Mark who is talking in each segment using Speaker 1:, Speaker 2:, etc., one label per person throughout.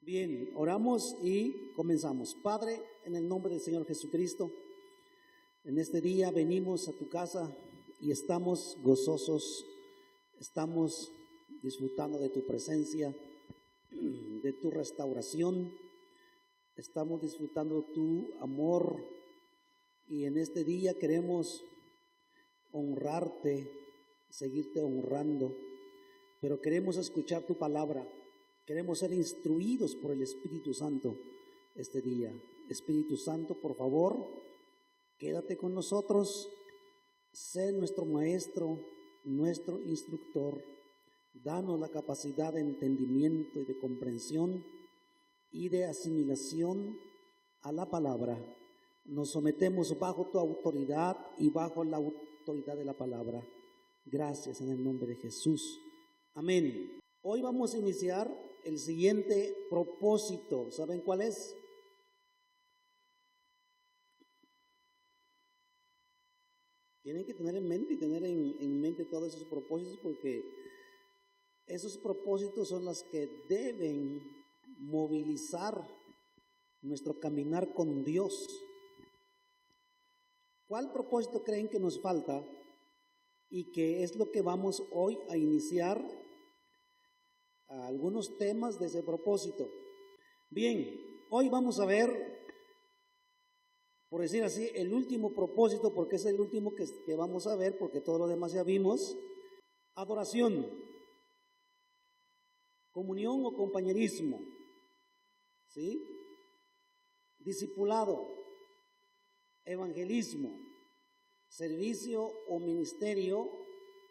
Speaker 1: Bien, oramos y comenzamos. Padre, en el nombre del Señor Jesucristo, en este día venimos a tu casa y estamos gozosos, estamos disfrutando de tu presencia, de tu restauración, estamos disfrutando tu amor y en este día queremos honrarte, seguirte honrando, pero queremos escuchar tu palabra. Queremos ser instruidos por el Espíritu Santo este día. Espíritu Santo, por favor, quédate con nosotros, sé nuestro maestro, nuestro instructor. Danos la capacidad de entendimiento y de comprensión y de asimilación a la palabra. Nos sometemos bajo tu autoridad y bajo la autoridad de la palabra. Gracias en el nombre de Jesús. Amén. Hoy vamos a iniciar el siguiente propósito. ¿Saben cuál es? Tienen que tener en mente y tener en mente todos esos propósitos, porque esos propósitos son los que deben movilizar nuestro caminar con Dios. ¿Cuál propósito creen que nos falta y que es lo que vamos hoy a iniciar? Algunos temas de ese propósito. Bien, hoy vamos a ver, por decir así, el último propósito, porque es el último que vamos a ver, porque todo lo demás ya vimos. Adoración, comunión o compañerismo, ¿sí? Discipulado, evangelismo, servicio o ministerio,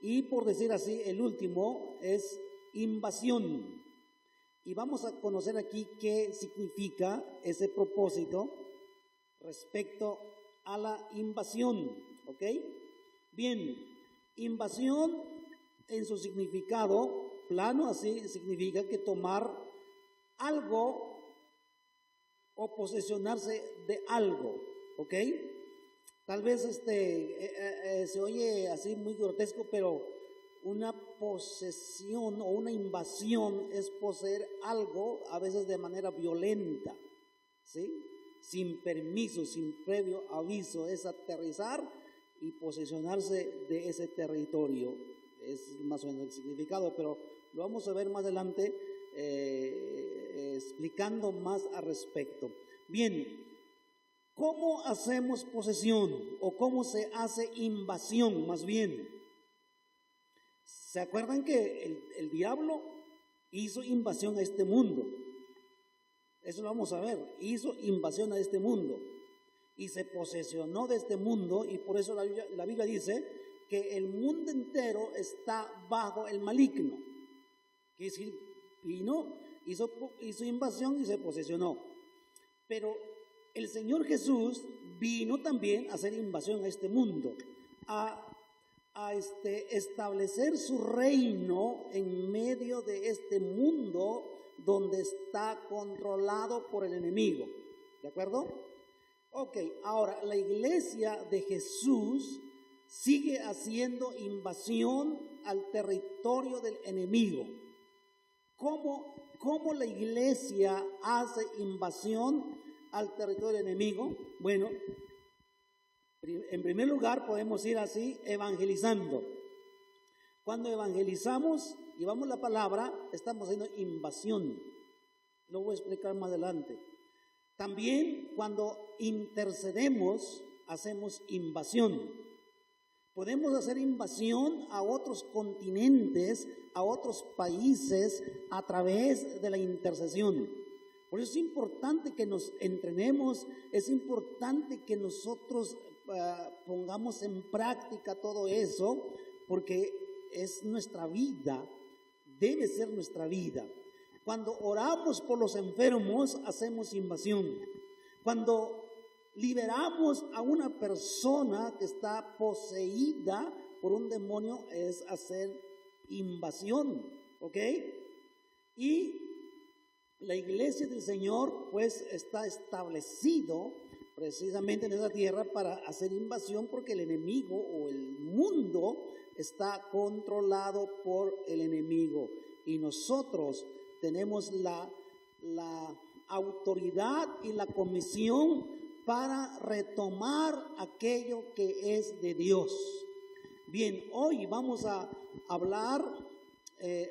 Speaker 1: y por decir así, el último es invasión. Y vamos a conocer aquí qué significa ese propósito respecto a la invasión, ¿ok? Bien, invasión en su significado plano, así significa que tomar algo o posesionarse de algo, ¿ok? Tal vez se oye así muy grotesco, pero una posesión o una invasión es poseer algo, a veces de manera violenta, ¿sí? Sin permiso, sin previo aviso, es aterrizar y posesionarse de ese territorio. Es más o menos el significado, pero lo vamos a ver más adelante explicando más al respecto. Bien, ¿cómo hacemos posesión o cómo se hace invasión más bien? ¿Se acuerdan que el diablo hizo invasión a este mundo? Eso lo vamos a ver. Hizo invasión a este mundo y se posesionó de este mundo, y por eso la Biblia dice que el mundo entero está bajo el maligno. Quiere decir, vino, hizo invasión y se posesionó. Pero el Señor Jesús vino también a hacer invasión a este mundo, a establecer su reino en medio de este mundo donde está controlado por el enemigo. ¿De acuerdo? Ok, ahora la iglesia de Jesús sigue haciendo invasión al territorio del enemigo. ¿Cómo la iglesia hace invasión al territorio del enemigo? Bueno, en primer lugar podemos ir así, evangelizando. Cuando evangelizamos, llevamos la palabra, estamos haciendo invasión. Lo voy a explicar más adelante. También cuando intercedemos, hacemos invasión. Podemos hacer invasión a otros continentes, a otros países, a través de la intercesión. Por eso es importante que nos entrenemos, es importante que nosotros pongamos en práctica todo eso, porque es nuestra vida, debe ser nuestra vida. Cuando oramos por los enfermos, hacemos invasión. Cuando liberamos a una persona que está poseída por un demonio, es hacer invasión, ¿ok? Y la iglesia del Señor pues está establecido precisamente en esa tierra para hacer invasión, porque el enemigo o el mundo está controlado por el enemigo y nosotros tenemos la la autoridad y la comisión para retomar aquello que es de Dios. Bien, hoy vamos a hablar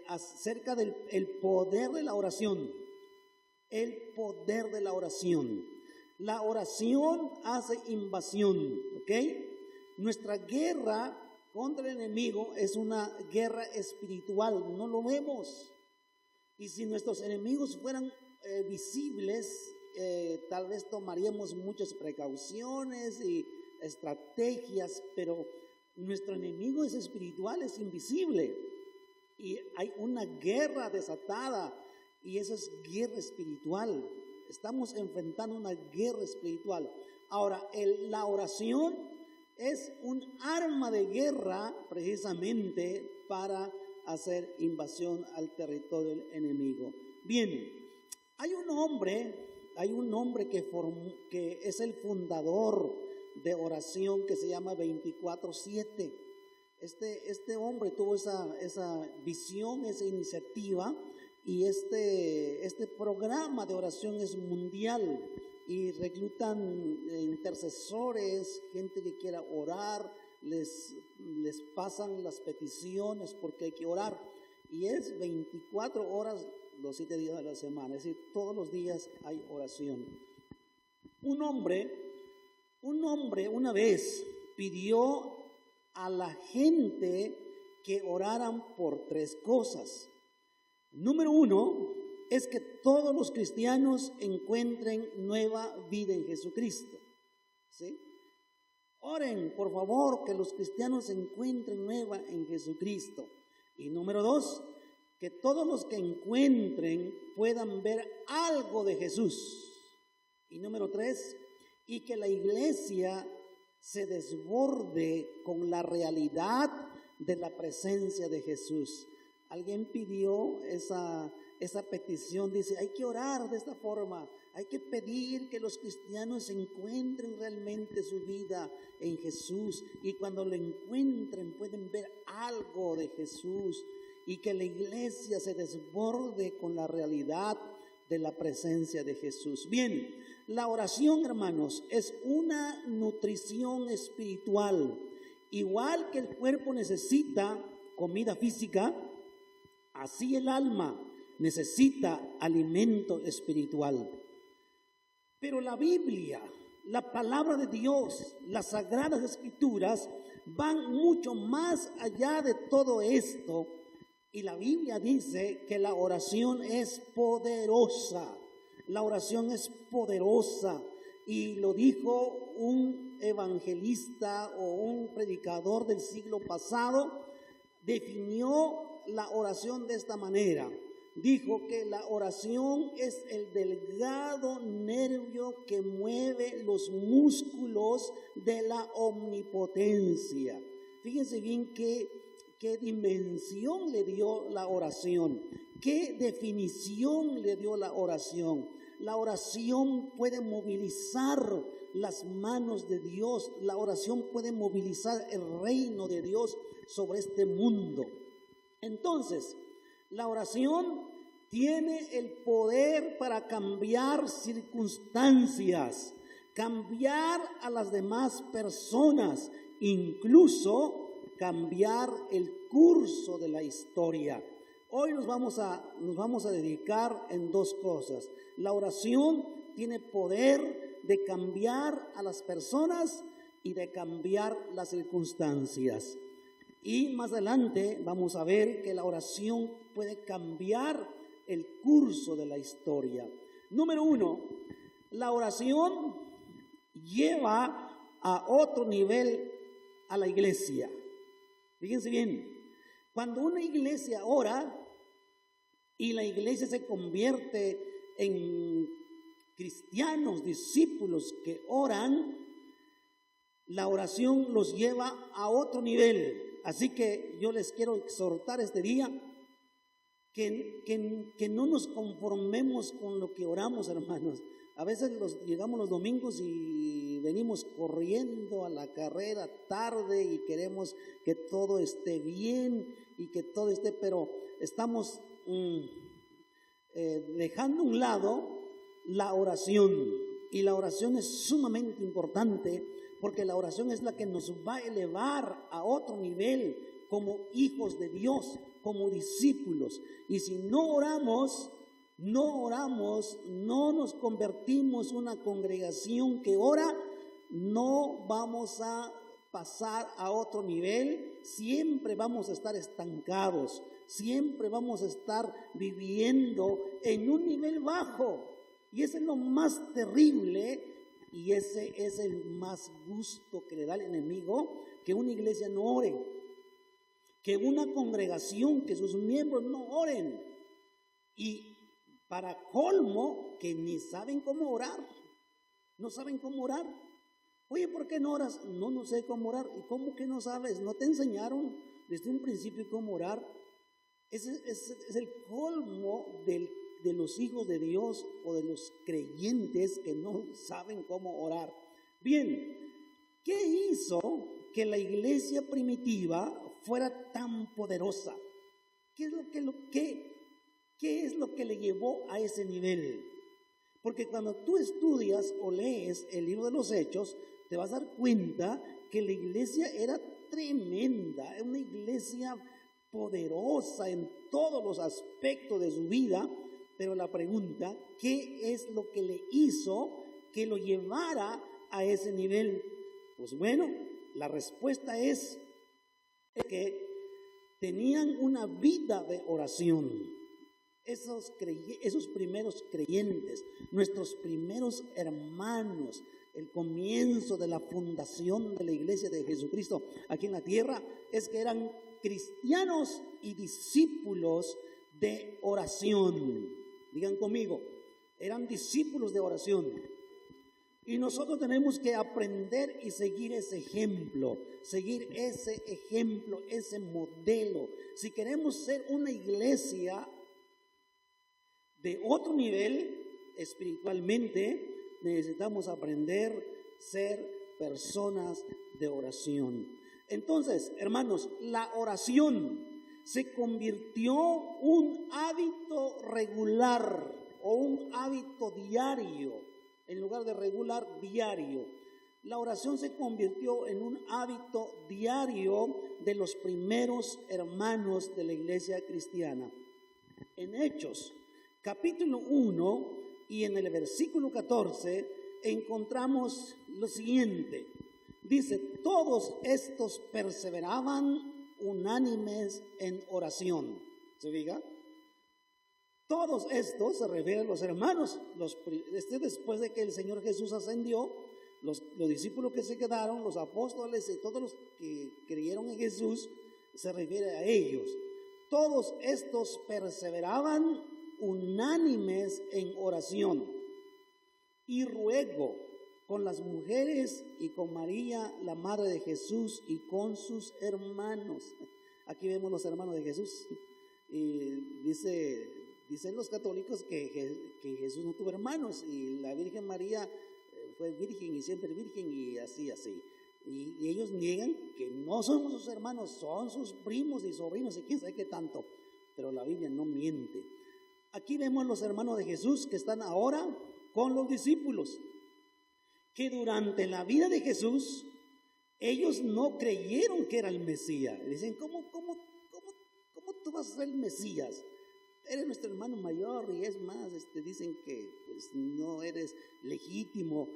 Speaker 1: acerca del poder de la oración. El poder de la oración. La oración hace invasión, ¿ok? Nuestra guerra contra el enemigo es una guerra espiritual, no lo vemos. Y si nuestros enemigos fueran visibles, tal vez tomaríamos muchas precauciones y estrategias, pero nuestro enemigo es espiritual, es invisible. Y hay una guerra desatada, y esa es guerra espiritual. Estamos enfrentando una guerra espiritual. Ahora, la oración es un arma de guerra precisamente para hacer invasión al territorio del enemigo. Bien, hay un hombre que es el fundador de oración que se llama 24/7. Este hombre tuvo esa visión, esa iniciativa, y este programa de oración es mundial y reclutan intercesores, gente que quiera orar, les pasan las peticiones porque hay que orar, y es 24 horas los 7 días de la semana, es decir, todos los días hay oración. Un hombre una vez pidió a la gente que oraran por 3 cosas. Número 1 es que todos los cristianos encuentren nueva vida en Jesucristo. ¿Sí? Oren, por favor, que los cristianos encuentren nueva en Jesucristo. Y número 2, que todos los que encuentren puedan ver algo de Jesús. Y número 3, y que la iglesia se desborde con la realidad de la presencia de Jesús. Alguien pidió esa petición, dice, hay que orar de esta forma, hay que pedir que los cristianos encuentren realmente su vida en Jesús, y cuando lo encuentren pueden ver algo de Jesús, y que la iglesia se desborde con la realidad de la presencia de Jesús. Bien, la oración, hermanos, es una nutrición espiritual. Igual que el cuerpo necesita comida física, así el alma necesita alimento espiritual. Pero la Biblia, la palabra de Dios, las sagradas escrituras van mucho más allá de todo esto. Y la Biblia dice que la oración es poderosa. La oración es poderosa. Y lo dijo un evangelista o un predicador del siglo pasado. Definió la oración de esta manera. Dijo que la oración es el delgado nervio que mueve los músculos de la omnipotencia. Fíjense bien qué dimensión le dio la oración, qué definición le dio la oración. La oración puede movilizar las manos de Dios, la oración puede movilizar el reino de Dios sobre este mundo. Entonces, la oración tiene el poder para cambiar circunstancias, cambiar a las demás personas, incluso cambiar el curso de la historia. Hoy nos vamos a dedicar en 2 cosas. La oración tiene poder de cambiar a las personas y de cambiar las circunstancias. Y más adelante vamos a ver que la oración puede cambiar el curso de la historia. Número 1, la oración lleva a otro nivel a la iglesia. Fíjense bien, cuando una iglesia ora y la iglesia se convierte en cristianos, discípulos que oran, la oración los lleva a otro nivel. Así que yo les quiero exhortar este día que no nos conformemos con lo que oramos, hermanos. A veces llegamos los domingos y venimos corriendo a la carrera tarde y queremos que todo esté bien y que todo esté, pero estamos dejando a un lado la oración. Y la oración es sumamente importante porque la oración es la que nos va a elevar a otro nivel como hijos de Dios, como discípulos. Y si no oramos, no nos convertimos en una congregación que ora, no vamos a pasar a otro nivel, siempre vamos a estar estancados, siempre vamos a estar viviendo en un nivel bajo. Y ese es lo más terrible y ese es el más gusto que le da el enemigo, que una iglesia no ore, que una congregación, que sus miembros no oren. Y para colmo, que ni saben cómo orar, no saben cómo orar. Oye, ¿por qué no oras? No sé cómo orar. ¿Y cómo que no sabes? ¿No te enseñaron desde un principio cómo orar? Ese es el colmo de los hijos de Dios o de los creyentes que no saben cómo orar. Bien, ¿qué hizo que la iglesia primitiva fuera tan poderosa? ¿Qué es lo que le llevó a ese nivel? Porque cuando tú estudias o lees el libro de los Hechos, te vas a dar cuenta que la iglesia era tremenda, una iglesia poderosa en todos los aspectos de su vida. Pero la pregunta, ¿qué es lo que le hizo que lo llevara a ese nivel? Pues bueno, la respuesta es que tenían una vida de oración. Esos primeros creyentes, nuestros primeros hermanos, el comienzo de la fundación de la iglesia de Jesucristo aquí en la tierra, es que eran cristianos y discípulos de oración. Digan conmigo, eran discípulos de oración. Y nosotros tenemos que aprender y seguir ese ejemplo, ese modelo. Si queremos ser una iglesia de otro nivel espiritualmente, necesitamos aprender a ser personas de oración. Entonces, hermanos, la oración se convirtió un hábito regular o un hábito diario, en lugar de regular, diario. La oración se convirtió en un hábito diario de los primeros hermanos de la iglesia cristiana. En Hechos, capítulo 1 y en el versículo 14 encontramos lo siguiente. Dice, todos estos perseveraban unánimes en oración. ¿Se fija? Todos estos se refieren a los hermanos. Después de que el Señor Jesús ascendió, los discípulos que se quedaron, los apóstoles y todos los que creyeron en Jesús, se refiere a ellos. Todos estos perseveraban unánimes en oración y ruego con las mujeres y con María, la madre de Jesús, y con sus hermanos. Aquí vemos los hermanos de Jesús. Dicen los católicos que Jesús no tuvo hermanos y la Virgen María fue virgen y siempre virgen y así. Y ellos niegan que no son sus hermanos, son sus primos y sobrinos y quién sabe qué tanto. Pero la Biblia no miente. Aquí vemos los hermanos de Jesús que están ahora con los discípulos, que durante la vida de Jesús ellos no creyeron que era el Mesías. Dicen, ¿cómo tú vas a ser el Mesías? Eres nuestro hermano mayor y es más, dicen que pues, no eres legítimo.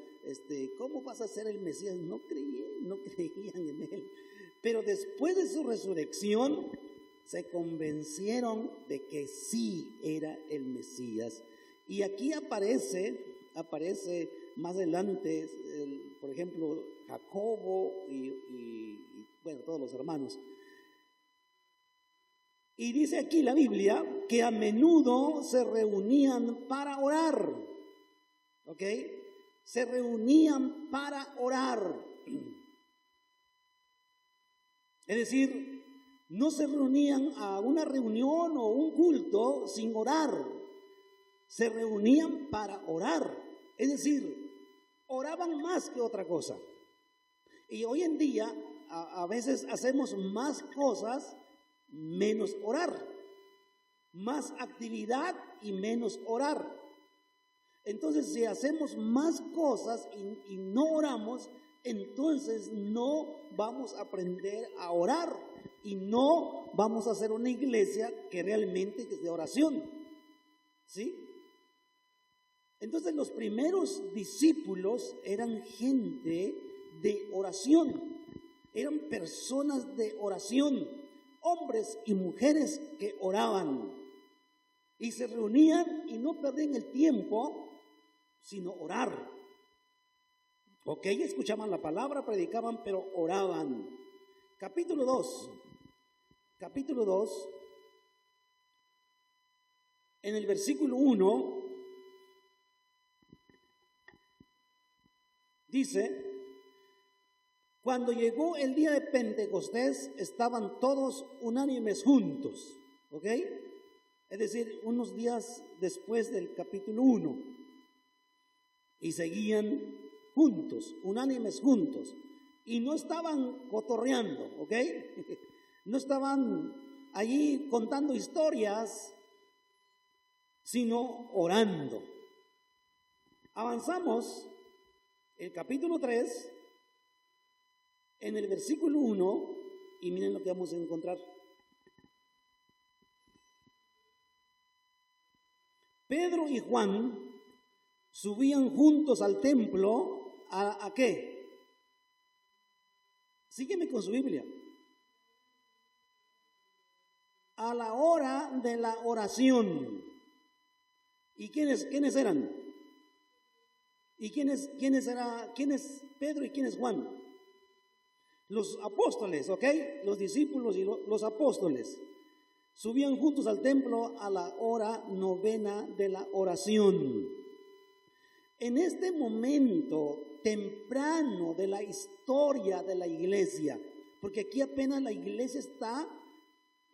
Speaker 1: ¿Cómo vas a ser el Mesías? No creían en él. Pero después de su resurrección se convencieron de que sí era el Mesías. Y aquí aparece más adelante, por ejemplo, Jacobo y bueno, todos los hermanos. Y dice aquí la Biblia que a menudo se reunían para orar. ¿Ok? Se reunían para orar. Es decir, no se reunían a una reunión o un culto sin orar. Se reunían para orar. Es decir, oraban más que otra cosa. Y hoy en día a veces hacemos más cosas menos orar. más actividad y menos orar. Entonces, si hacemos más cosas y no oramos, entonces no vamos a aprender a orar y no vamos a hacer una iglesia que realmente es de oración. ¿Sí? Entonces, los primeros discípulos eran gente de oración, eran personas de oración, hombres y mujeres que oraban y se reunían y no perdían el tiempo, sino orar. Ok, escuchaban la palabra, predicaban, pero oraban. Capítulo 2, en el versículo 1, dice: cuando llegó el día de Pentecostés, estaban todos unánimes juntos, ¿ok? Es decir, unos días después del capítulo 1. Y seguían juntos, unánimes juntos. Y no estaban cotorreando, ¿ok? No estaban allí contando historias, sino orando. Avanzamos el capítulo 3, en el versículo 1, y miren lo que vamos a encontrar. Pedro y Juan subían juntos al templo, ¿a qué? Sígueme con su Biblia. A la hora de la oración. ¿Y quiénes eran? ¿Y quiénes Pedro y quién es Juan? Los apóstoles, ¿ok? Los discípulos y los apóstoles subían juntos al templo a la hora novena de la oración. En este momento temprano de la historia de la iglesia, porque aquí apenas la iglesia está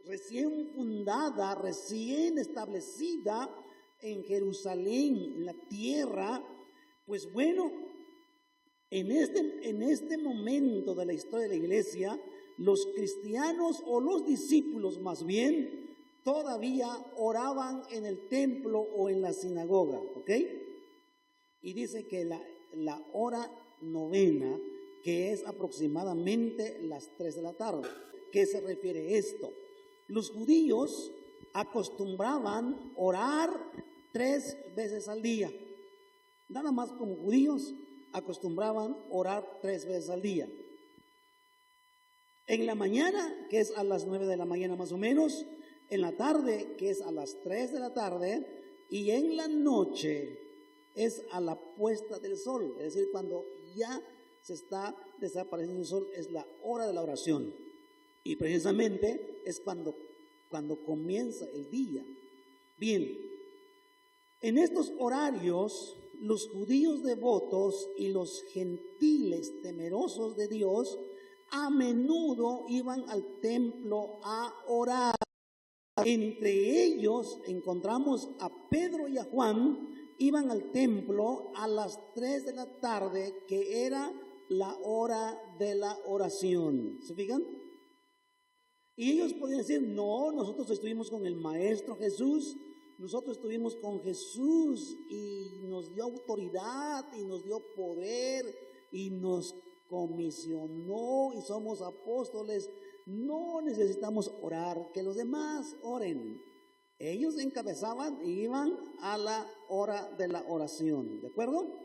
Speaker 1: recién fundada, recién establecida en Jerusalén, en la tierra, pues bueno, en este momento de la historia de la iglesia, los cristianos o los discípulos más bien, todavía oraban en el templo o en la sinagoga, ¿ok? Y dice que la hora novena, que es aproximadamente las 3 de la tarde. ¿Qué se refiere esto? Los judíos acostumbraban orar 3 veces al día. Nada más como judíos acostumbraban orar 3 veces al día. En la mañana, que es a las 9 de la mañana más o menos, en la tarde, que es a las 3 de la tarde, y en la noche es a la puesta del sol, es decir, cuando ya se está desapareciendo el sol, es la hora de la oración. Y precisamente es cuando comienza el día. Bien, en estos horarios, los judíos devotos y los gentiles temerosos de Dios a menudo iban al templo a orar. Entre ellos encontramos a Pedro y a Juan, iban al templo a las 3 de la tarde, que era la hora de la oración. ¿Se fijan? Y ellos podían decir: no, nosotros estuvimos con el Maestro Jesús, nosotros estuvimos con Jesús y nos dio autoridad y nos dio poder y nos comisionó y somos apóstoles. No necesitamos orar, que los demás oren. Ellos encabezaban y iban a la hora de la oración, ¿de acuerdo?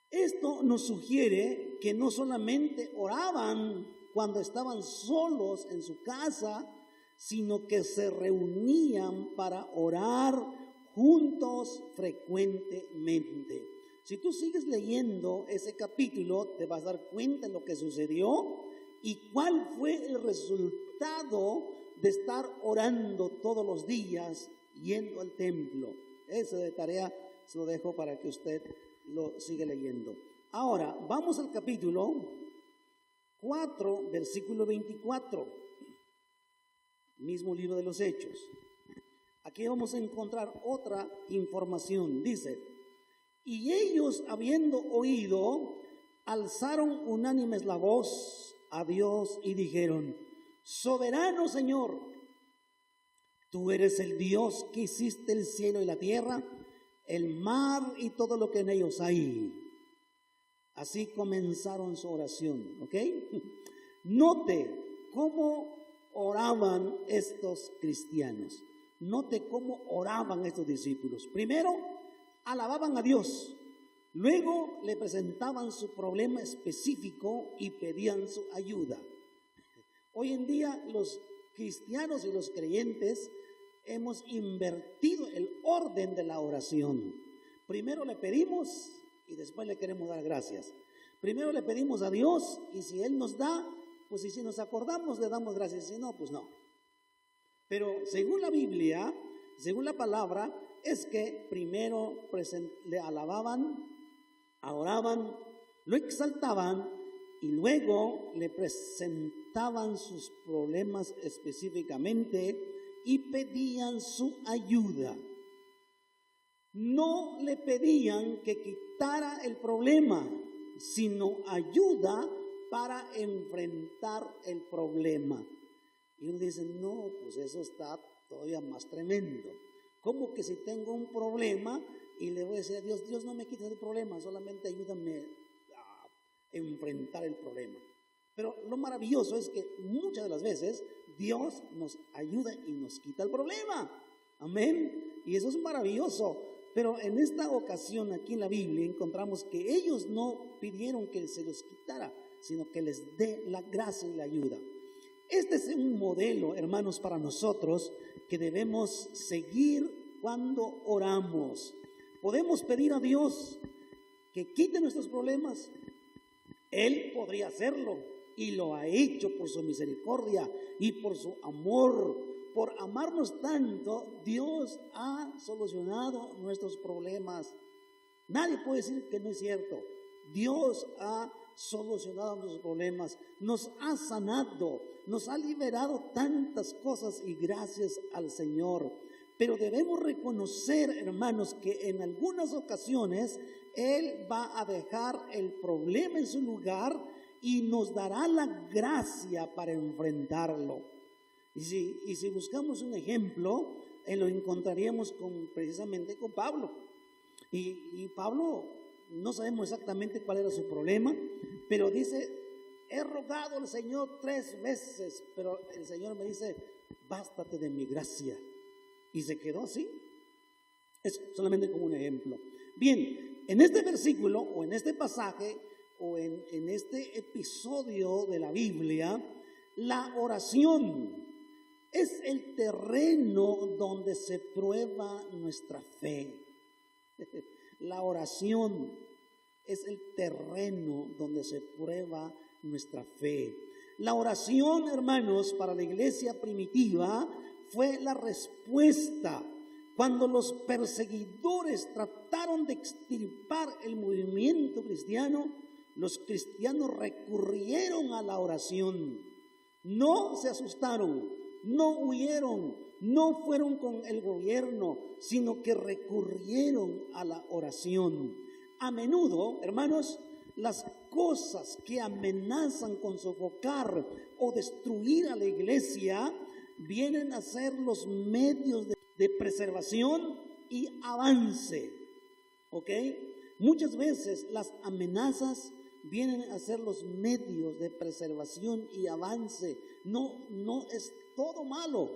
Speaker 1: Esto nos sugiere que no solamente oraban cuando estaban solos en su casa, sino que se reunían para orar juntos frecuentemente. Si tú sigues leyendo ese capítulo, te vas a dar cuenta de lo que sucedió y cuál fue el resultado de estar orando todos los días, yendo al templo. Esa de tarea se lo dejo para que usted lo siga leyendo. Ahora, vamos al capítulo 4, versículo 24. Mismo libro de los Hechos. Aquí vamos a encontrar otra información. Dice: y ellos, habiendo oído, alzaron unánimes la voz a Dios y dijeron: soberano Señor, Tú eres el Dios que hiciste el cielo y la tierra, el mar y todo lo que en ellos hay. Así comenzaron su oración, ¿ok? Note cómo oraban estos cristianos. Note cómo oraban estos discípulos. Primero, alababan a Dios. Luego le presentaban su problema específico y pedían su ayuda. Hoy en día los cristianos y los creyentes hemos invertido el orden de la oración. Primero le pedimos y después le queremos dar gracias. Primero le pedimos a Dios y si Él nos da, pues si nos acordamos le damos gracias, si no, pues no. Pero según la Biblia, según la palabra, es que primero le alababan, oraban, lo exaltaban y luego le presentaban sus problemas específicamente y pedían su ayuda. No le pedían que quitara el problema, sino ayuda para enfrentar el problema. Y uno dice, no, pues eso está todavía más tremendo. ¿Cómo que si tengo un problema y le voy a decir a Dios, Dios no me quites el problema, solamente ayúdame a enfrentar el problema? Pero lo maravilloso es que muchas de las veces Dios nos ayuda y nos quita el problema. Amén. Y eso es maravilloso. Pero en esta ocasión aquí en la Biblia encontramos que ellos no pidieron que se los quitara, sino que les dé la gracia y la ayuda. Este es un modelo, hermanos, para nosotros que debemos seguir cuando oramos. Podemos pedir a Dios que quite nuestros problemas. Él podría hacerlo y lo ha hecho por su misericordia y por su amor. Por amarnos tanto, Dios ha solucionado nuestros problemas. Nadie puede decir que no es cierto. Dios ha solucionado nuestros problemas, nos ha sanado, nos ha liberado tantas cosas y gracias al Señor. Pero debemos reconocer, hermanos, que en algunas ocasiones Él va a dejar el problema en su lugar y nos dará la gracia para enfrentarlo. Y si buscamos un ejemplo, lo encontraríamos precisamente con Pablo. Y Pablo, no sabemos exactamente cuál era su problema, pero dice, he rogado al Señor 3 veces, pero el Señor me dice, bástate de mi gracia. Y se quedó así. Es solamente como un ejemplo. Bien, en este versículo, o en este pasaje, o en este episodio de la Biblia, la oración es el terreno donde se prueba nuestra fe. La oración es el terreno donde se prueba nuestra fe. La oración, hermanos, para la iglesia primitiva fue la respuesta cuando los perseguidores trataron de extirpar el movimiento cristiano. Los cristianos recurrieron a la oración. No se asustaron, no huyeron, no fueron con el gobierno, sino que recurrieron a la oración. A menudo, hermanos, las cosas que amenazan con sofocar o destruir a la iglesia vienen a ser los medios de preservación y avance. ¿Ok? Muchas veces las amenazas vienen a ser los medios de preservación y avance. No es todo malo,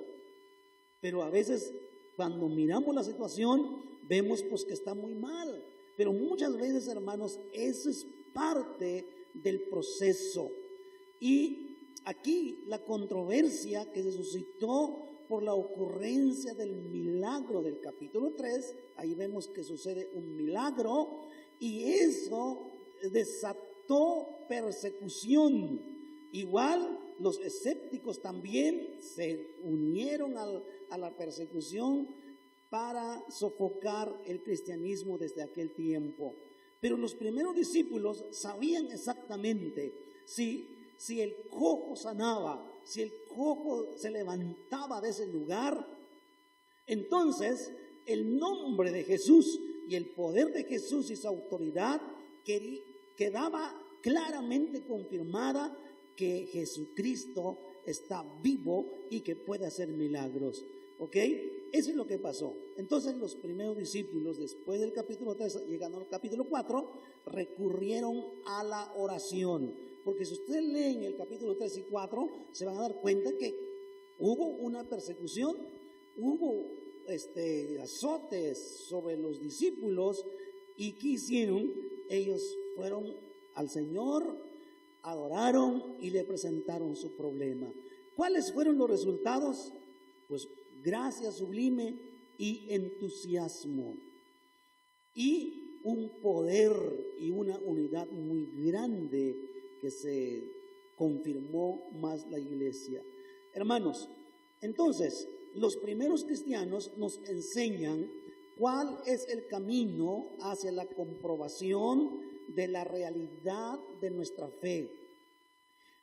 Speaker 1: pero a veces cuando miramos la situación vemos pues que está muy mal. Pero muchas veces, hermanos, eso es parte del proceso. Y aquí la controversia que se suscitó por la ocurrencia del milagro del capítulo 3, ahí vemos que sucede un milagro y eso desató persecución. Igual los escépticos también se unieron a la persecución para sofocar el cristianismo desde aquel tiempo. Pero los primeros discípulos sabían exactamente si el cojo sanaba, si el cojo se levantaba de ese lugar, entonces el nombre de Jesús y el poder de Jesús y su autoridad quedaba claramente confirmada que Jesucristo está vivo y que puede hacer milagros. ¿Ok? Eso es lo que pasó. Entonces los primeros discípulos, después del capítulo 3, llegando al capítulo 4, recurrieron a la oración. Porque si ustedes leen el capítulo 3 y 4, se van a dar cuenta que hubo una persecución, hubo azotes sobre los discípulos. ¿Y qué hicieron? Ellos fueron al Señor, adoraron y le presentaron su problema. ¿Cuáles fueron los resultados? Pues gracia sublime y entusiasmo, y un poder y una unidad muy grande que se confirmó más la iglesia. Hermanos, entonces los primeros cristianos nos enseñan cuál es el camino hacia la comprobación de la realidad de nuestra fe.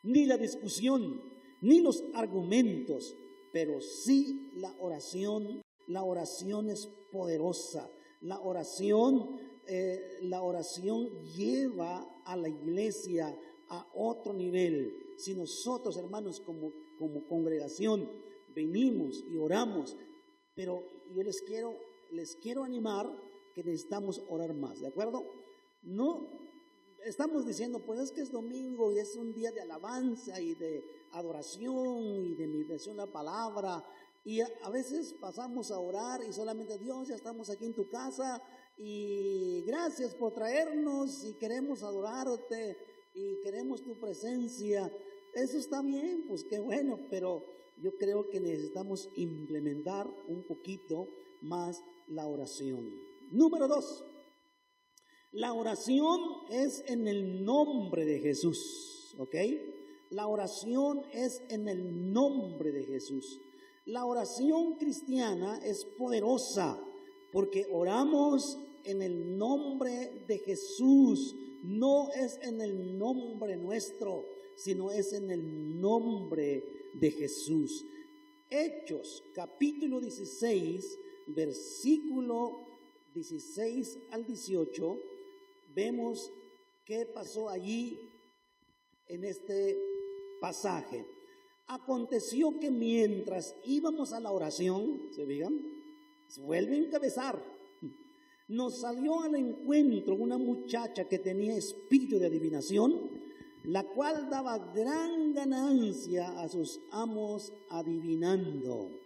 Speaker 1: Ni la discusión, ni los argumentos, pero sí la oración. La oración es poderosa. La oración lleva a la iglesia a otro nivel. Si nosotros, hermanos, como congregación, venimos y oramos, pero yo les quiero animar que necesitamos orar más, ¿de acuerdo? No estamos diciendo, pues es que es domingo y es un día de alabanza y de adoración y de meditación de la palabra, y a veces pasamos a orar y solamente Dios, ya estamos aquí en tu casa y gracias por traernos y queremos adorarte y queremos tu presencia. Eso está bien, pues qué bueno, pero yo creo que necesitamos implementar un poquito más la oración. Número 2, la oración es en el nombre de Jesús, ¿ok? La oración es en el nombre de Jesús. La oración cristiana es poderosa porque oramos en el nombre de Jesús. No es en el nombre nuestro, sino es en el nombre de Jesús. Hechos, capítulo 16, versículo 16 al 18, vemos qué pasó allí en este pasaje. Aconteció que mientras íbamos a la oración, ¿se fijan? Se vuelve a encabezar. Nos salió al encuentro una muchacha que tenía espíritu de adivinación, la cual daba gran ganancia a sus amos adivinando.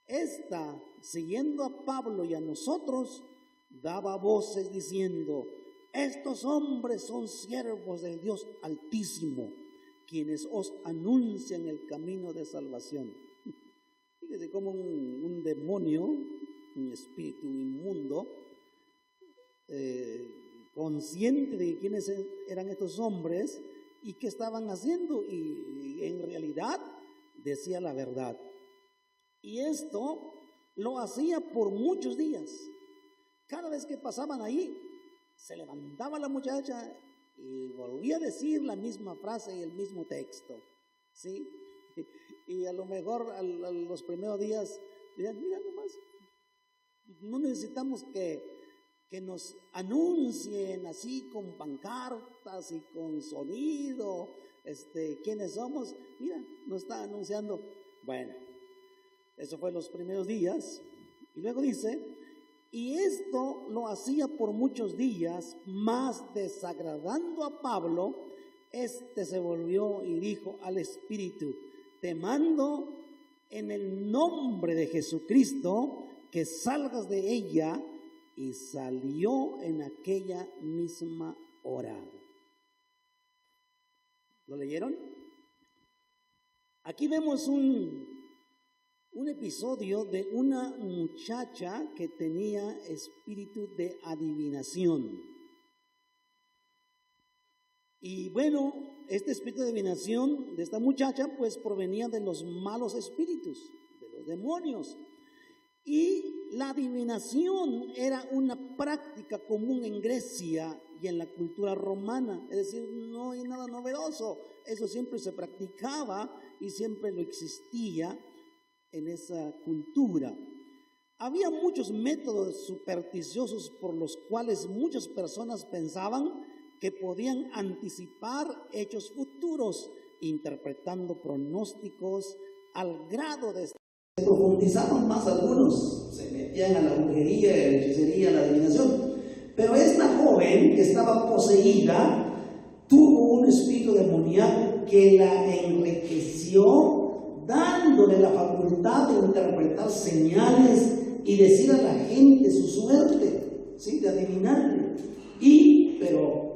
Speaker 1: Esta, siguiendo a Pablo y a nosotros, daba voces diciendo: estos hombres son siervos del Dios Altísimo, quienes os anuncian el camino de salvación. Fíjese cómo un demonio, un espíritu inmundo, consciente de quiénes eran estos hombres y qué estaban haciendo, y en realidad decía la verdad. Y esto lo hacía por muchos días. Cada vez que pasaban ahí, se levantaba la muchacha y volvía a decir la misma frase y el mismo texto, ¿sí? Y a lo mejor a los primeros días dirán: mira nomás, no necesitamos que nos anuncien así con pancartas y con sonido, quiénes somos. Mira, nos está anunciando. Bueno, eso fue los primeros días. Y luego dice: y esto lo hacía por muchos días, mas desagradando a Pablo, se volvió y dijo al espíritu: te mando en el nombre de Jesucristo que salgas de ella. Y salió en aquella misma hora. ¿Lo leyeron? Aquí vemos un episodio de una muchacha que tenía espíritu de adivinación. Y bueno, este espíritu de adivinación de esta muchacha pues provenía de los malos espíritus, de los demonios. Y la adivinación era una práctica común en Grecia y en la cultura romana, es decir, no hay nada novedoso, eso siempre se practicaba y siempre lo existía en esa cultura. Había muchos métodos supersticiosos por los cuales muchas personas pensaban que podían anticipar hechos futuros, interpretando pronósticos al grado de profundizaban más algunos, se metían a la brujería, a la hechicería, a la adivinación. Pero esta joven que estaba poseída tuvo un espíritu demoníaco que la enriqueció, dándole la facultad de interpretar señales y decir a la gente su suerte, ¿sí? De adivinarle. Pero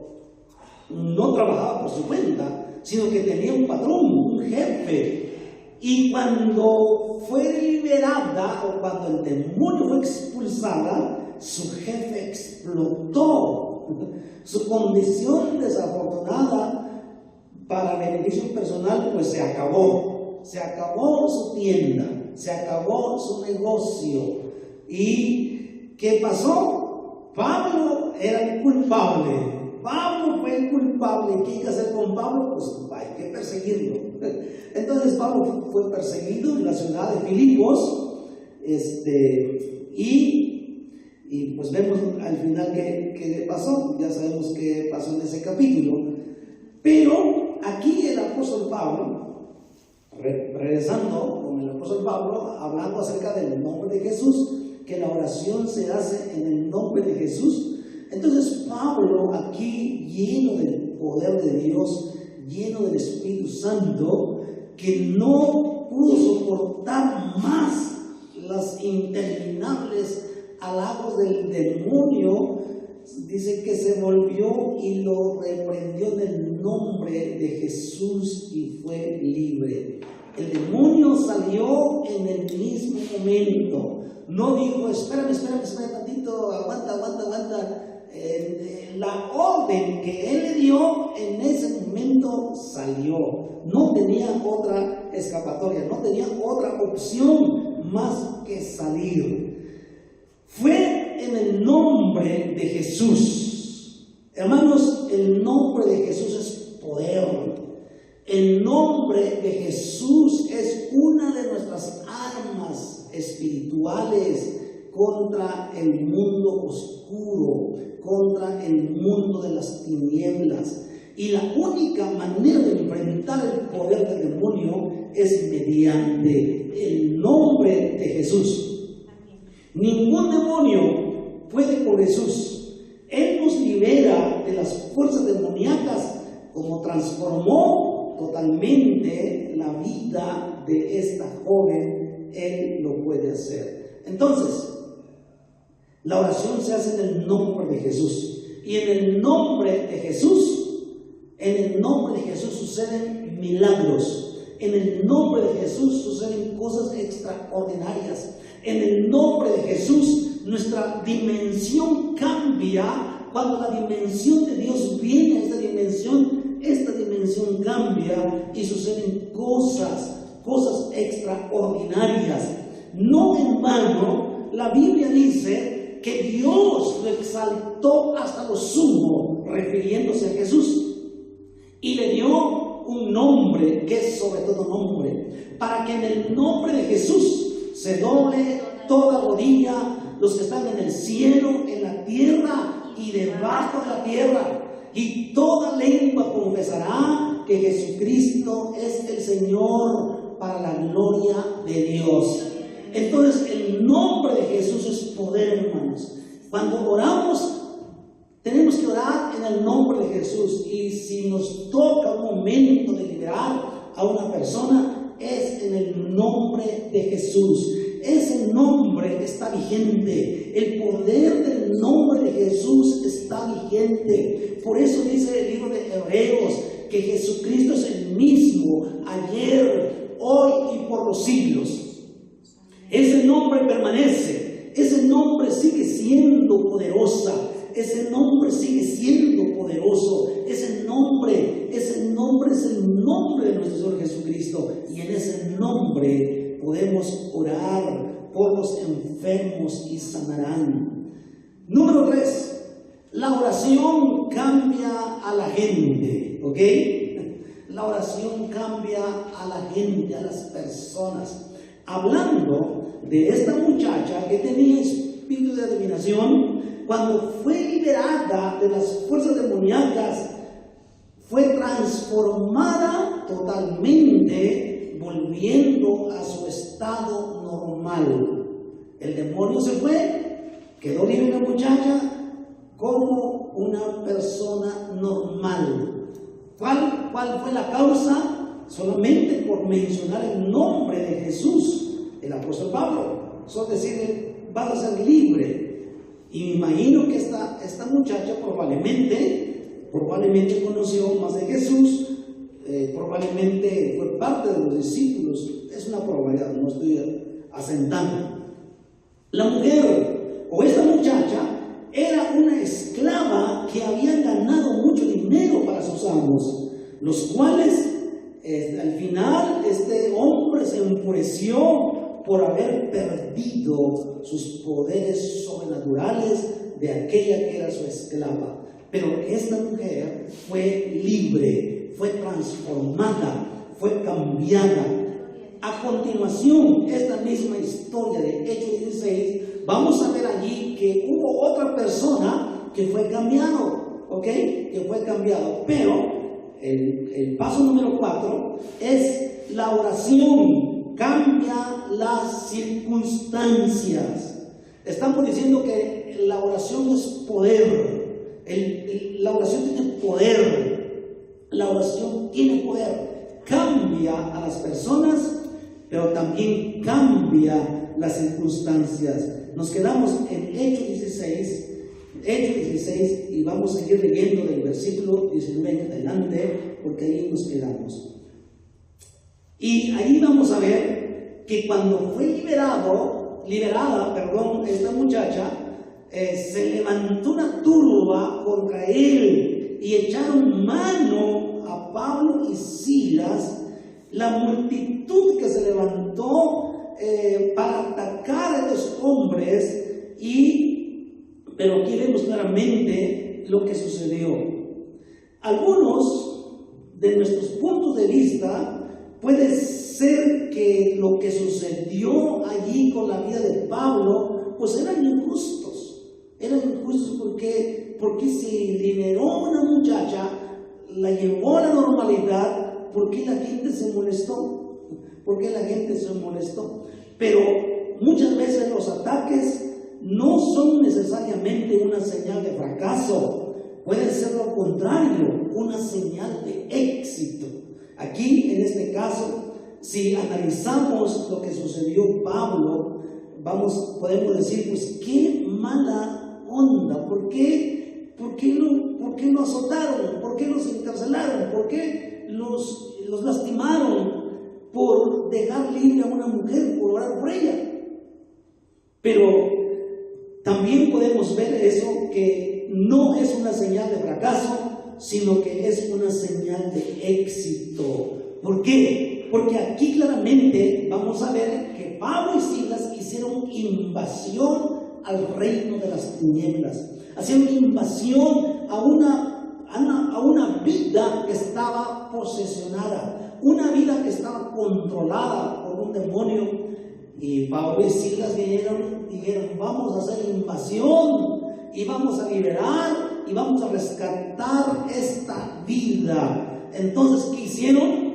Speaker 1: no trabajaba por su cuenta, sino que tenía un patrón, un jefe. Y cuando fue liberada, o cuando el demonio fue expulsada, su jefe explotó. Su condición desafortunada para beneficio personal, pues se acabó. Se acabó su tienda, se acabó su negocio. ¿Y qué pasó? Pablo era el culpable. Pablo fue el culpable. ¿Qué hay que hacer con Pablo? Pues hay que perseguirlo. Entonces Pablo fue perseguido en la ciudad de Filipos, y pues vemos al final qué pasó. Ya sabemos qué pasó en ese capítulo. Pero aquí el apóstol Pablo, regresando con el apóstol Pablo, hablando acerca del nombre de Jesús, que la oración se hace en el nombre de Jesús. Entonces Pablo aquí, lleno del poder de Dios, lleno del Espíritu Santo, que no pudo soportar más las interminables halagos del demonio, dice que se volvió y lo reprendió en el nombre de Jesús y fue libre. El demonio salió en el mismo momento. No dijo, espérame tantito, aguanta. La orden que él le dio en ese momento salió. No tenía otra escapatoria, no tenía otra opción más que salir. Fue en el nombre de Jesús. Hermanos, el nombre de Jesús es poder. El nombre de Jesús es una de nuestras armas espirituales contra el mundo oscuro, contra el mundo de las tinieblas. Y la única manera de enfrentar el poder del demonio es mediante el nombre de Jesús. Ningún demonio puede con Jesús. Él nos libera de las fuerzas demoníacas, como transformó totalmente la vida de esta joven. Él lo puede hacer. Entonces, la oración se hace en el nombre de Jesús. Y en el nombre de Jesús suceden milagros. En el nombre de Jesús suceden cosas extraordinarias. En el nombre de Jesús nuestra dimensión cambia. Cuando la dimensión de Dios viene a esta dimensión cambia y suceden cosas extraordinarias. No en vano, la Biblia dice que Dios lo exaltó hasta lo sumo, refiriéndose a Jesús, y le dio un nombre que es sobre todo nombre, para que en el nombre de Jesús se doble toda rodilla, los que están en el cielo, en la tierra y debajo de la tierra, y toda lengua confesará que Jesucristo es el Señor, para la gloria de Dios. Entonces el nombre de Jesús es poder, hermanos. Cuando oramos, tenemos que orar en el nombre de Jesús. Y si nos toca un momento de liberar a una persona, es en el nombre de Jesús. Ese nombre está vigente. El poder del nombre de Jesús está vigente. Por eso dice el libro de Hebreos que Jesucristo es el mismo ayer, hoy y por los siglos. Ese nombre permanece. Ese nombre sigue siendo poderosa. Ese nombre sigue siendo poderoso. Ese nombre es el nombre de nuestro Señor Jesucristo. Y en ese nombre podemos orar por los enfermos y sanarán. Número 3. La oración cambia a la gente. ¿Ok? La oración cambia a la gente, a las personas. Hablando de esta muchacha que tenía espíritu de adivinación, cuando fue liberada de las fuerzas demoníacas, fue transformada totalmente, volviendo a su estado estado normal. El demonio se fue, quedó libre la muchacha como una persona normal. ¿Cuál fue la causa? Solamente por mencionar el nombre de Jesús, el apóstol Pablo. Solo decirle, vas a ser libre. Y me imagino que esta muchacha probablemente conoció más de Jesús, probablemente fue parte de los discípulos. Es una probabilidad, no estoy asentando. La mujer o esta muchacha era una esclava que había ganado mucho dinero para sus amos, los cuales al final este hombre se enfureció por haber perdido sus poderes sobrenaturales de aquella que era su esclava. Pero esta mujer fue libre, fue transformada, fue cambiada. A continuación, esta misma historia de Hechos 16, vamos a ver allí que hubo otra persona que fue cambiado, ¿ok? Que fue cambiado. Pero el paso número 4 es la oración, cambia las circunstancias. Estamos diciendo que la oración es poder, la oración tiene poder, la oración tiene poder, cambia a las personas, pero también cambia las circunstancias. Nos quedamos en Hechos 16 y vamos a seguir leyendo del versículo 19 en adelante, porque ahí nos quedamos. Y ahí vamos a ver que cuando fue liberada, esta muchacha, se levantó una turba contra él y echaron mano a Pablo y Silas. La multitud que se levantó para atacar a estos hombres, pero aquí vemos claramente lo que sucedió. Algunos de nuestros puntos de vista puede ser que lo que sucedió allí con la vida de Pablo pues eran injustos porque si liberó a una muchacha, la llevó a la normalidad, ¿por qué la gente se molestó? Pero muchas veces los ataques no son necesariamente una señal de fracaso, pueden ser lo contrario, una señal de éxito. Aquí, en este caso, si analizamos lo que sucedió Pablo, podemos decir, pues qué mala onda, ¿por qué lo azotaron? ¿Por qué los encarcelaron? ¿Por qué los lastimaron por dejar libre a una mujer, por orar por ella? Pero también podemos ver eso, que no es una señal de fracaso, sino que es una señal de éxito. ¿Por qué? Porque aquí claramente vamos a ver que Pablo y Silas hicieron invasión al reino de las tinieblas, hacían invasión a una vida que estaba posesionada, una vida que estaba controlada por un demonio. Y Pablo y Silas dijeron, vamos a hacer invasión y vamos a liberar y vamos a rescatar esta vida. Entonces, ¿qué hicieron?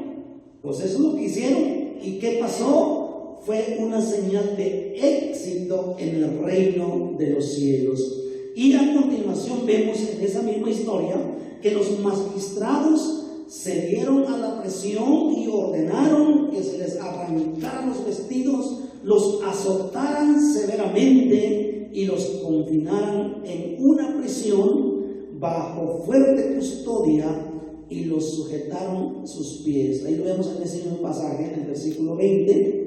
Speaker 1: Pues eso es lo que hicieron. ¿Y qué pasó? Fue una señal de éxito en el reino de los cielos. Y a continuación vemos en esa misma historia que los magistrados se dieron a la presión y ordenaron que se les arrancaran los vestidos, los azotaran severamente y los confinaran en una prisión bajo fuerte custodia y los sujetaron sus pies. Ahí lo vemos en ese mismo pasaje, en el versículo 20,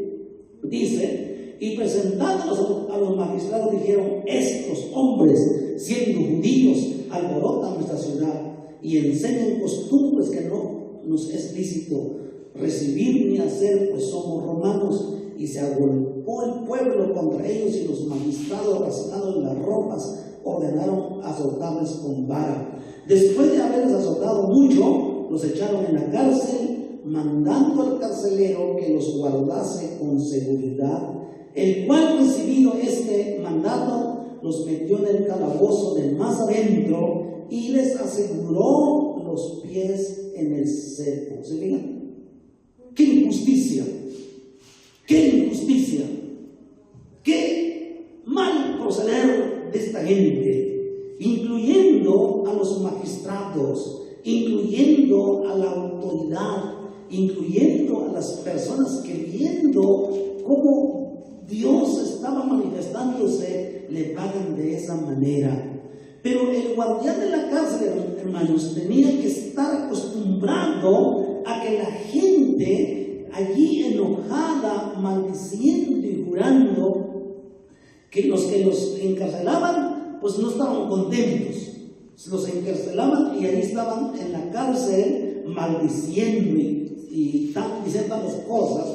Speaker 1: dice: y presentándolos a los magistrados dijeron: estos hombres, siendo judíos, alborotan nuestra ciudad y enseñan costumbres que no nos es lícito recibir ni hacer, pues somos romanos. Y se agolpó el pueblo contra ellos, y los magistrados, rasgados las ropas, ordenaron azotarles con vara. Después de haberles azotado mucho, los echaron en la cárcel, mandando al carcelero que los guardase con seguridad, el cual, recibido este mandato, los metió en el calabozo de más adentro y les aseguró los pies en el cepo. ¿Se fijan? ¡Qué injusticia! ¡Qué injusticia! ¡Qué mal proceder de esta gente! Incluyendo a los magistrados, incluyendo a la autoridad, incluyendo a las personas que viendo cómo Dios estaba manifestándose, le pagan de esa manera. Pero el guardián de la cárcel, hermanos, tenía que estar acostumbrado a que la gente allí enojada, maldiciendo y jurando, que los encarcelaban, pues no estaban contentos. Los encarcelaban y ahí estaban en la cárcel maldiciendo y diciendo las cosas.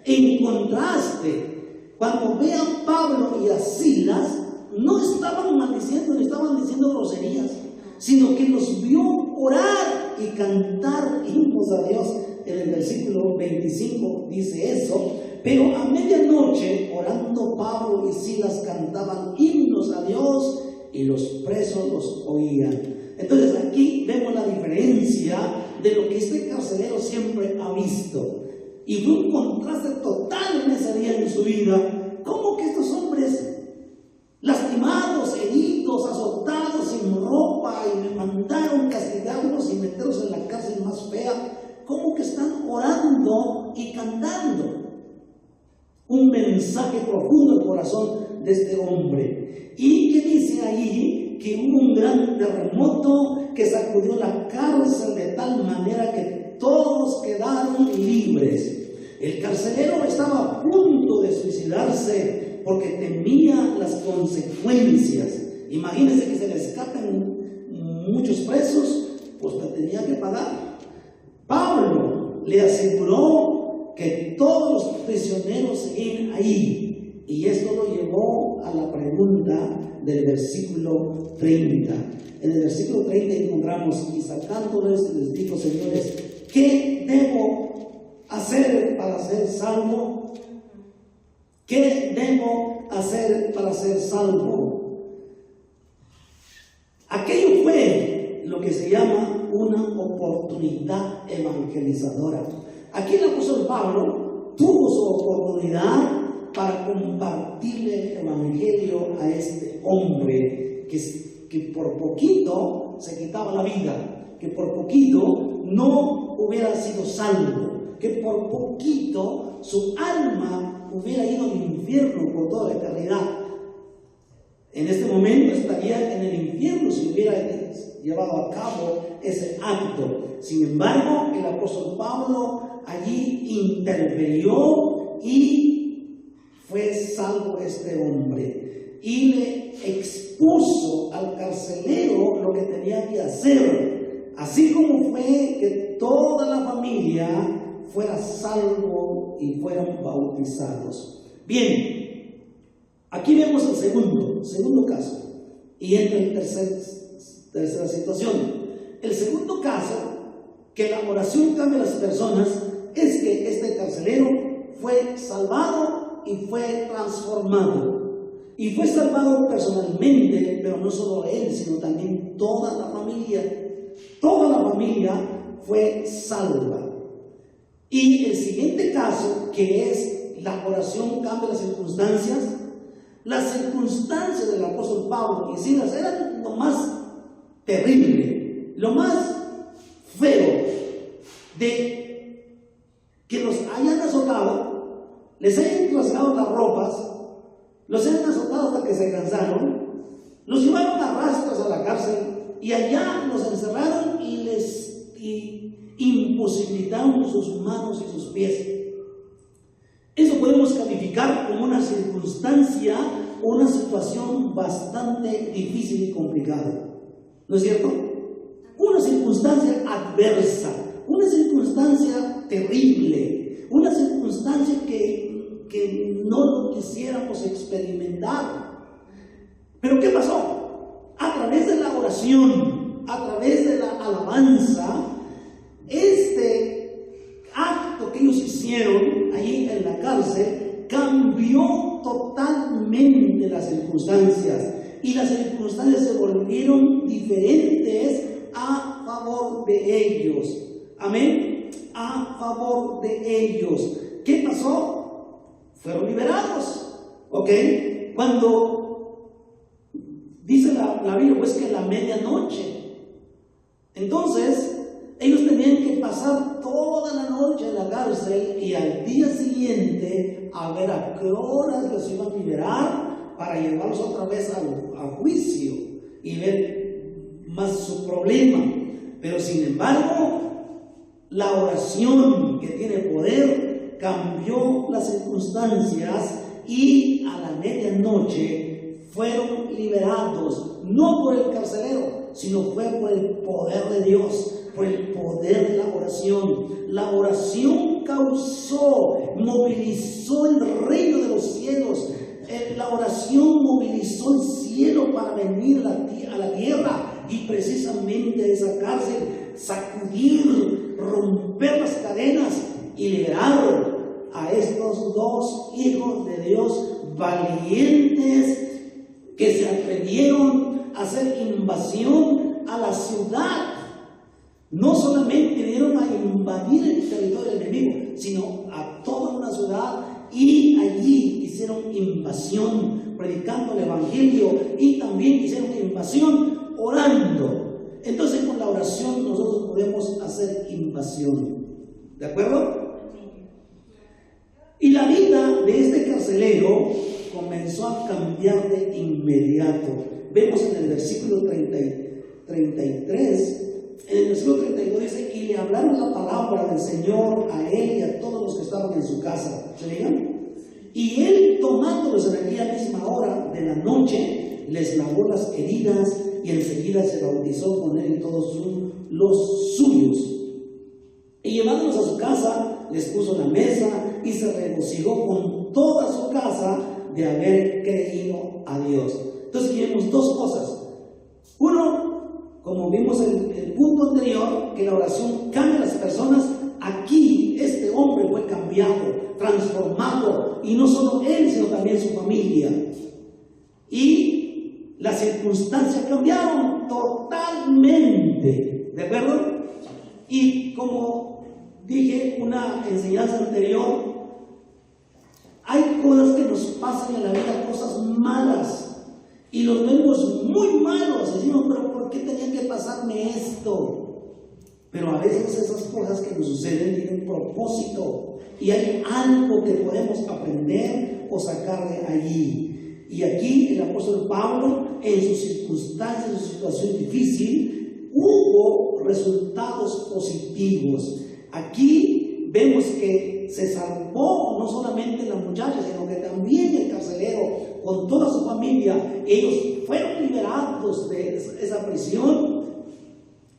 Speaker 1: En contraste, cuando vean Pablo y a Silas, no estaban maldiciendo ni estaban diciendo groserías, sino que los vio orar y cantar himnos a Dios. En el versículo 25 dice eso. Pero a medianoche, orando, Pablo y Silas cantaban himnos a Dios y los presos los oían. Entonces aquí vemos la diferencia de lo que este carcelero siempre ha visto. Y fue un contraste total en ese día en su vida. ¿Cómo que estos hombres lastimados, heridos, azotados, sin ropa, y me mandaron castigarlos y meterlos en la cárcel más fea? ¿Cómo que están orando y cantando? Un mensaje profundo al corazón de este hombre. Y que dice ahí que hubo un gran terremoto que sacudió la cárcel de tal manera que todos quedaron libres. El carcelero estaba a punto de suicidarse porque temía las consecuencias. Imagínense que se le escapen muchos presos, pues le tenía que pagar. Pablo le aseguró que todos los prisioneros seguían ahí, y esto lo llevó a la pregunta del versículo 30. En el versículo 30 encontramos: y sacándoles les dijo: señores, ¿qué debo hacer para ser salvo? ¿Qué debo hacer para ser salvo? Aquello fue lo que se llama una oportunidad evangelizadora. Aquí el apóstol Pablo tuvo su oportunidad para compartirle el evangelio a este hombre que por poquito se quitaba la vida, que por poquito no hubiera sido salvo, que por poquito su alma hubiera ido al infierno por toda la eternidad. En este momento estaría en el infierno si hubiera llevado a cabo ese acto. Sin embargo, el apóstol Pablo allí intervenió y fue salvo este hombre. Y le expuso al carcelero lo que tenía que hacer, así como fue que toda la familia fuera salvo y fueran bautizados. Bien, aquí vemos el segundo caso, y entra en tercera situación. El segundo caso, que la oración cambia a las personas, es que este carcelero fue salvado y fue transformado. Y fue salvado personalmente, pero no solo él, sino también toda la familia. Toda la familia fue salva. Y el siguiente caso, que es la oración cambia las circunstancias del apóstol Pablo y Silas eran lo más terrible, lo más feo, de que los hayan azotado, les hayan rasgado las ropas, los hayan azotado hasta que se cansaron, los llevaron a arrastras a la cárcel y allá los encerraron y les imposibilitaron sus manos y sus pies. Eso podemos calificar como una circunstancia o una situación bastante difícil y complicada, ¿no es cierto? Una circunstancia adversa, una circunstancia terrible, una circunstancia que no quisiéramos experimentar. Pero ¿qué pasó? A través de la oración, a través de la alabanza, este acto que ellos hicieron ahí en la cárcel cambió totalmente las circunstancias, y las circunstancias se volvieron diferentes a favor de ellos. Amén. A favor de ellos. ¿Qué pasó? fueron liberados. ¿Ok? Cuando dice la Biblia, pues que a la medianoche. Entonces, ellos tenían que pasar toda la noche en la cárcel y al día siguiente a ver a qué horas los iban a liberar para llevarlos otra vez a juicio y ver más su problema. Pero sin embargo, la oración que tiene poder cambió las circunstancias y a la medianoche fueron liberados, no por el carcelero, sino fue por el poder de Dios, por el poder de la oración. La oración causó, movilizó el reino de los cielos. La oración movilizó el cielo para venir a la tierra y precisamente a esa cárcel sacudir, romper las cadenas y liberar a estos dos hijos de Dios valientes que se atrevieron a hacer invasión a la ciudad. No solamente vinieron a invadir el territorio del enemigo, sino a toda una ciudad, y allí hicieron invasión predicando el evangelio y también hicieron invasión orando. Entonces con la oración nosotros podemos hacer invasión. ¿De acuerdo? Y la vida de este carcelero comenzó a cambiar de inmediato. Vemos en el versículo 33, en el versículo 32 dice: y le hablaron la palabra del Señor a él y a todos los que estaban en su casa. ¿Se digan? Y él, tomándolos en aquella misma hora de la noche, les lavó las heridas y enseguida se bautizó con él y todos los suyos. Y llevándolos a su casa, les puso la mesa y se regocijó con toda su casa de haber creído a Dios. Entonces aquí vemos dos cosas. Uno, como vimos en el punto anterior, que la oración cambia a las personas. Aquí este hombre fue cambiado, transformado, y no solo él, sino también su familia. Y las circunstancias cambiaron totalmente, ¿de acuerdo? Y como dije una enseñanza anterior, hay cosas que nos pasan en la vida, cosas malas, y los vemos muy malos. Decimos, pero ¿por qué tenía que pasarme esto? Pero a veces esas cosas que nos suceden tienen un propósito y hay algo que podemos aprender o sacar de allí. Y aquí el apóstol Pablo, en sus circunstancias, en su situación difícil, hubo resultados positivos. Aquí vemos que se salvó no solamente la muchacha, sino que también el carcelero con toda su familia. Ellos fueron liberados de esa prisión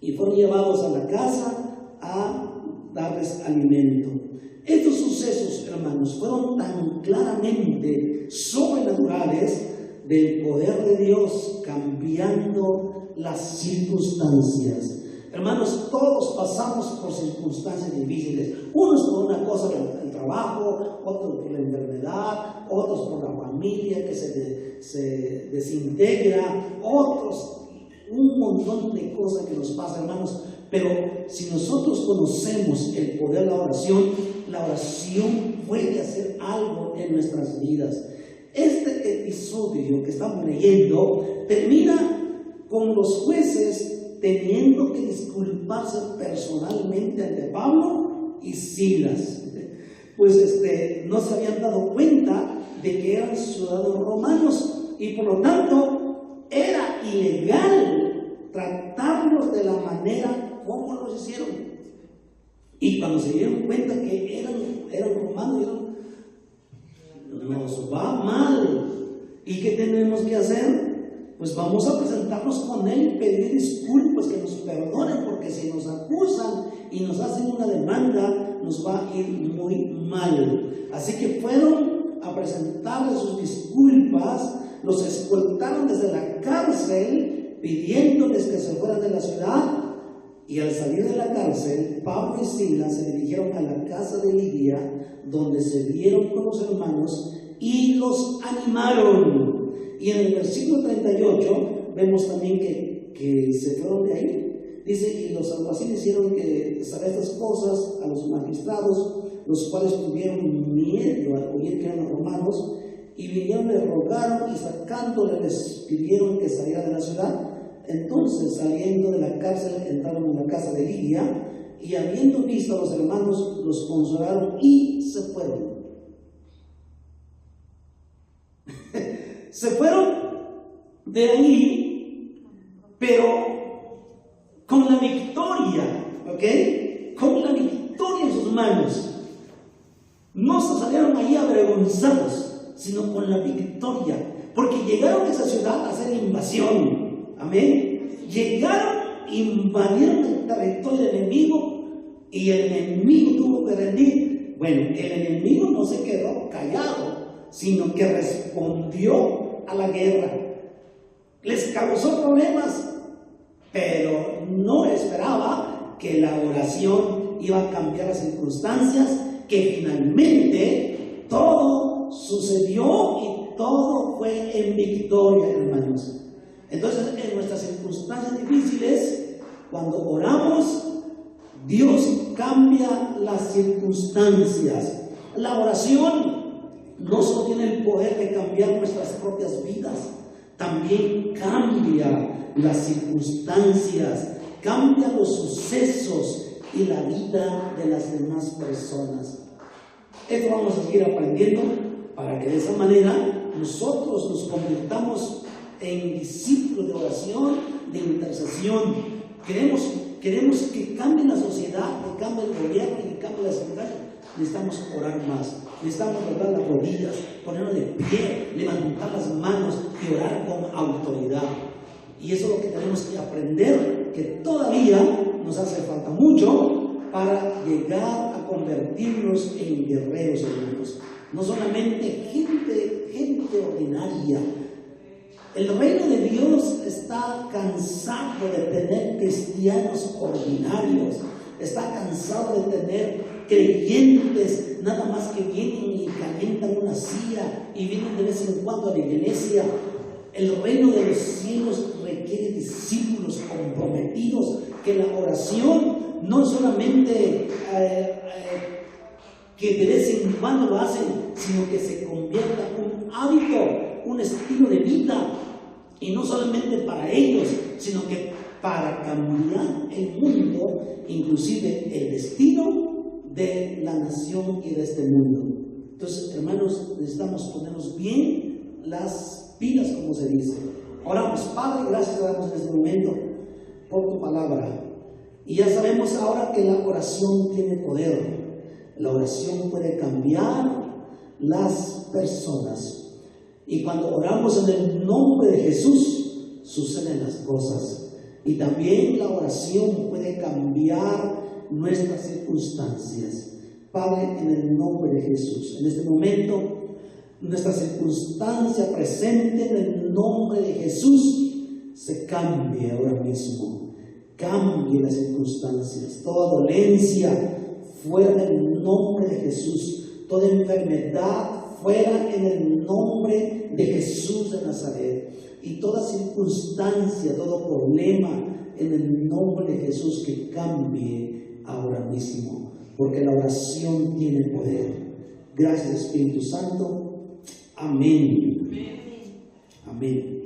Speaker 1: y fueron llevados a la casa a darles alimento. Estos sucesos, hermanos, fueron tan claramente sobrenaturales del poder de Dios cambiando las circunstancias. Hermanos, todos pasamos por circunstancias difíciles. Unos por una cosa del trabajo, otros por la enfermedad, otros por la familia que se desintegra, otros un montón de cosas que nos pasan, hermanos. Pero si nosotros conocemos el poder de la oración puede hacer algo en nuestras vidas. Este episodio que estamos leyendo termina con los jueces teniendo que disculparse personalmente ante Pablo y Silas. Pues no se habían dado cuenta de que eran ciudadanos romanos y por lo tanto era ilegal tratarlos de la manera como los hicieron. Y cuando se dieron cuenta que eran romanos, dijeron: nos va mal. ¿Y qué tenemos que hacer? Pues vamos a presentarnos con él y pedir disculpas, que nos perdonen, porque si nos acusan y nos hacen una demanda, nos va a ir muy mal. Así que fueron a presentarle sus disculpas. Los escoltaron desde la cárcel pidiéndoles que se fueran de la ciudad, y al salir de la cárcel, Pablo y Silas se dirigieron a la casa de Lidia, donde se vieron con los hermanos y los animaron. Y en el versículo 38 vemos también que se fueron de ahí. Dice: y los alguaciles hicieron que saber estas cosas a los magistrados, los cuales tuvieron miedo al oír que eran los romanos, y vinieron, le rogaron, y sacándole les pidieron que saliera de la ciudad. Entonces, saliendo de la cárcel, entraron en la casa de Lidia, y habiendo visto a los hermanos, los consolaron y se fueron. Se fueron de ahí, pero con la victoria, ¿ok? Con la victoria en sus manos. No se salieron ahí avergonzados, sino con la victoria, porque llegaron a esa ciudad a hacer invasión. Amén. Llegaron, invadieron el territorio del enemigo, y el enemigo tuvo que rendir. Bueno, el enemigo no se quedó callado, sino que respondió a la guerra. Les causó problemas, pero no esperaba que la oración iba a cambiar las circunstancias, que finalmente todo sucedió y todo fue en victoria, hermanos. Entonces, en nuestras circunstancias difíciles, cuando oramos, Dios cambia las circunstancias. La oración no solo tiene el poder de cambiar nuestras propias vidas, también cambia las circunstancias, cambia los sucesos y la vida de las demás personas. Esto vamos a seguir aprendiendo para que de esa manera nosotros nos convirtamos en discípulos de oración, de intercesión. Queremos que cambie la sociedad, que cambie el gobierno, que cambie la sociedad. Necesitamos orar más, necesitamos doblar las rodillas, ponernos de pie, levantar las manos y orar con autoridad. Y eso es lo que tenemos que aprender, que todavía nos hace falta mucho para llegar a convertirnos en guerreros, hermanos. No solamente gente ordinaria. El reino de Dios está cansado de tener cristianos ordinarios, está cansado de tener creyentes nada más que vienen y calientan una silla y vienen de vez en cuando a la iglesia. El reino de los cielos requiere discípulos comprometidos, que la oración no solamente que de vez en cuando lo hacen, sino que se convierta en un hábito, un estilo de vida, y no solamente para ellos, sino que para cambiar el mundo, inclusive el destino de la nación y de este mundo. Entonces, hermanos, necesitamos ponernos bien las pilas, como se dice. Oramos. Padre, gracias te damos en este momento por tu palabra. Y ya sabemos ahora que la oración tiene poder. La oración puede cambiar las personas. Y cuando oramos en el nombre de Jesús, suceden las cosas. Y también la oración puede cambiar nuestras circunstancias. Padre, en el nombre de Jesús, en este momento, nuestra circunstancia presente en el nombre de Jesús se cambie ahora mismo. Cambie las circunstancias. Toda dolencia fuera en el nombre de Jesús. Toda enfermedad fuera en el nombre de Jesús de Nazaret. Y toda circunstancia, todo problema, en el nombre de Jesús, que cambie ahora mismo, porque la oración tiene poder. Gracias, Espíritu Santo. Amén. Amén.